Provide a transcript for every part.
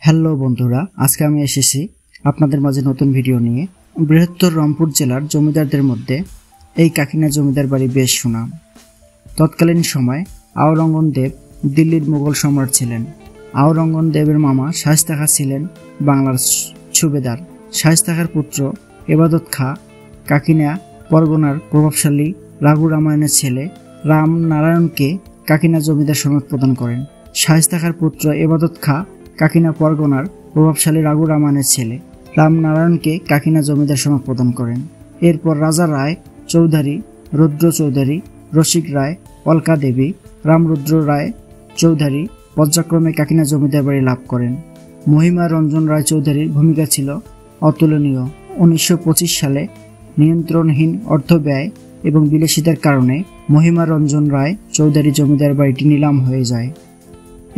Hello বন্ধুরা, আজকে আমি এসেছি আপনাদের মাঝে নতুন ভিডিও নিয়ে। বৃহত্তর রংপুর জেলার জমিদারদের মধ্যে এই কাকিনা জমিদার বাড়ি বেশ সুনাম। তৎকালীন সময় আওরঙ্গজেব দিল্লির মুঘল সম্রাট ছিলেন। আওরঙ্গজেবের মামা শায়েস্তা খাঁ ছিলেন বাংলার সুবেদার। শায়েস্তা খাঁর পুত্র এবাদত খাঁ কাকিনা পরগনার প্রভাবশালী রাঘু রামায়ণের ছেলে রামনারায়ণকে কাকিনা জমিদার সনদ প্রদান করেন। শায়েস্তা খাঁর পুত্র এবাদত খাঁ কাকিনা পরগনার প্রভাবশালী রাঘু রামায়ণের ছেলে রামনারায়ণকে কাকিনা জমিদার সনদ প্রদান করেন। এরপর রাজা রায় চৌধুরী, রুদ্র চৌধুরী, রসিক রায়, অলকা দেবী, রামরুদ্র রায় চৌধুরী পর্যায়ক্রমে কাকিনা জমিদার বাড়ি লাভ করেন। মহিমা রঞ্জন রায় চৌধুরীর ভূমিকা ছিল অতুলনীয়। 1925 সালে নিয়ন্ত্রণহীন অর্থ ব্যয় এবং বিলাসিতার কারণে মহিমা রঞ্জন রায় চৌধুরী জমিদার বাড়িটি নিলাম হয়ে যায়।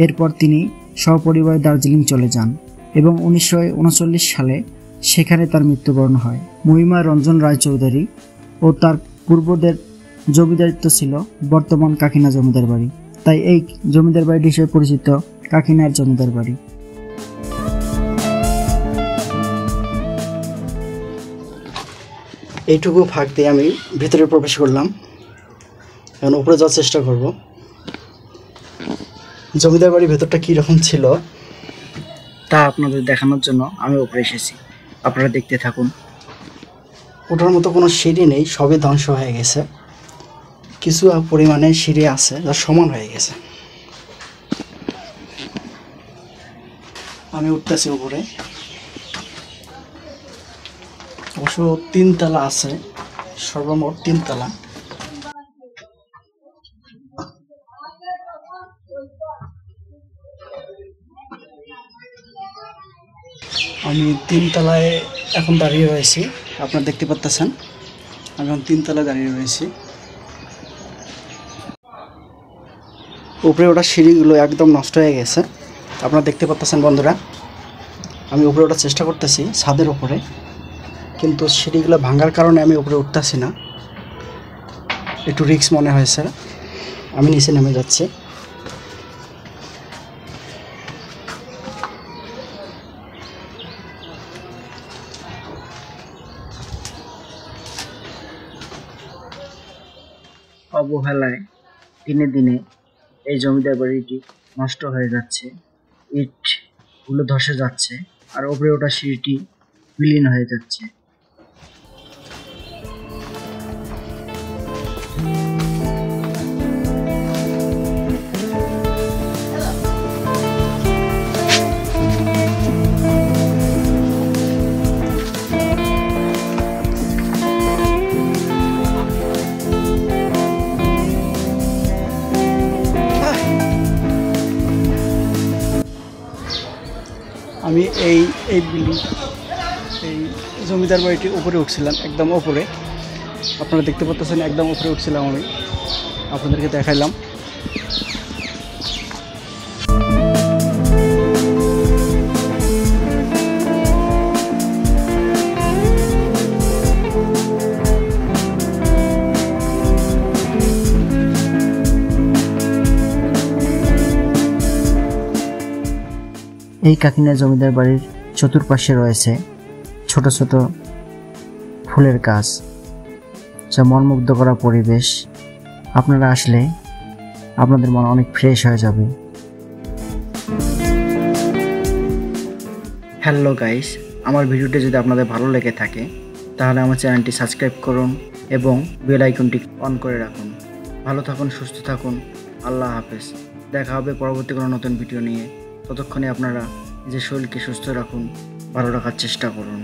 এরপর তিনি সপরিবারে দার্জিলিং চলে যান এবং 1939 সালে সেখানে তার মৃত্যুবরণ হয়। মহিমা রঞ্জন রায় চৌধুরী ও তার পূর্বদের জমিদারিত্ব ছিল বর্তমান কাকিনা জমিদার বাড়ি, তাই এই জমিদার বাড়িটি হিসেবে পরিচিত কাকিনার জমিদার বাড়ি। এইটুকু ফাঁক দিয়ে আমি ভিতরে প্রবেশ করলাম। এখন উপরে যাওয়ার চেষ্টা করব। জমিদার বাড়ির ভেতরটা কীরকম ছিল তা আপনাদের দেখানোর জন্য আমি উপরে এসেছি। আপনারা দেখতে থাকুন। ওঠার মতো কোনো সিঁড়ি নেই, সবই ধ্বংস হয়ে গেছে। কিছু পরিমাণে সিঁড়ি আছে যা সমান হয়ে গেছে। আমি উঠতেছি উপরে। অবশ্য 3 তলা আছে, সর্বমোট 3 তলা। আমি 3 তলায় এখন দাঁড়িয়ে রয়েছি। আপনারা দেখতে পাচ্ছেন আমি এখন 3 তলায় দাঁড়িয়ে রয়েছি। উপরে ওঠা সিঁড়িগুলো একদম নষ্ট হয়ে গেছে। আপনারা দেখতে পাচ্ছেন বন্ধুরা, আমি উপরে ওঠার চেষ্টা করতেছি ছাদের উপরে, কিন্তু সিঁড়িগুলো ভাঙার কারণে আমি উপরে উঠতেছি না। একটু রিস্ক মনে হয়েছে। আমি নিচে নেমে যাচ্ছি। অবহেলায় দিনে দিনে এই জমিদার বাড়িটি নষ্ট হয়ে যাচ্ছে, ইটগুলো ধসে যাচ্ছে, আর উপরে ওঠা সিঁড়িটি বিলীন হয়ে যাচ্ছে। আমি এই জমিদার বাড়িটির উপরে উঠছিলাম, একদম উপরে। আপনারা দেখতে পাচ্ছেন একদম উপরে উঠছিলাম আমি, আপনাদেরকে দেখাইলাম। এই কাকিনা জমিদার বাড়ির চতুর্পাশে রয়েছে ছোট ছোট ফুলের গাছ, যা মনমুগ্ধ করা পরিবেশ। আপনারা আসলে আপনাদের মন অনেক ফ্রেশ হয়ে যাবে। হ্যালো গাইস, আমার ভিডিওটি যদি আপনাদের ভালো লেগে থাকে তাহলে আমার চ্যানেলটি সাবস্ক্রাইব করুন এবং বেল আইকনটি অন করে রাখুন। ভালো থাকুন, সুস্থ থাকুন। আল্লাহ হাফেজ। দেখা হবে পরবর্তী কোনো নতুন ভিডিও নিয়ে। ততক্ষণে আপনারা নিজের শরীরকে সুস্থ রাখুন, ভালো রাখার চেষ্টা করুন।